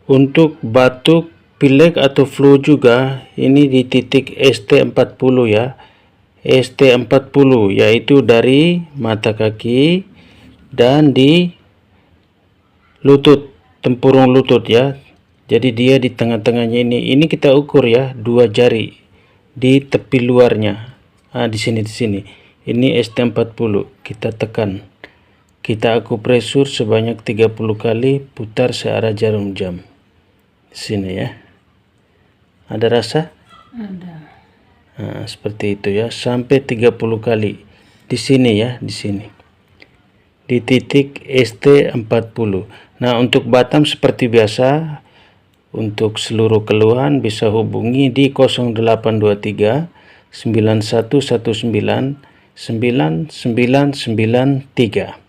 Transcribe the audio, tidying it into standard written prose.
Untuk batuk, pilek atau flu juga ini di titik ST40 ya. ST40 yaitu dari mata kaki dan di lutut, tempurung lutut ya. Jadi dia di tengah-tengahnya ini kita ukur ya, 2 jari di tepi luarnya. Di sini. Ini ST40, kita tekan. Kita akupresur sebanyak 30 kali, putar searah jarum jam. Di sini ya. Ada rasa? Ada. Seperti itu ya, sampai 30 kali. Di sini ya, di sini. Di titik ST40. Nah, untuk Batam seperti biasa, untuk seluruh keluhan bisa hubungi di 0823 9119 9993.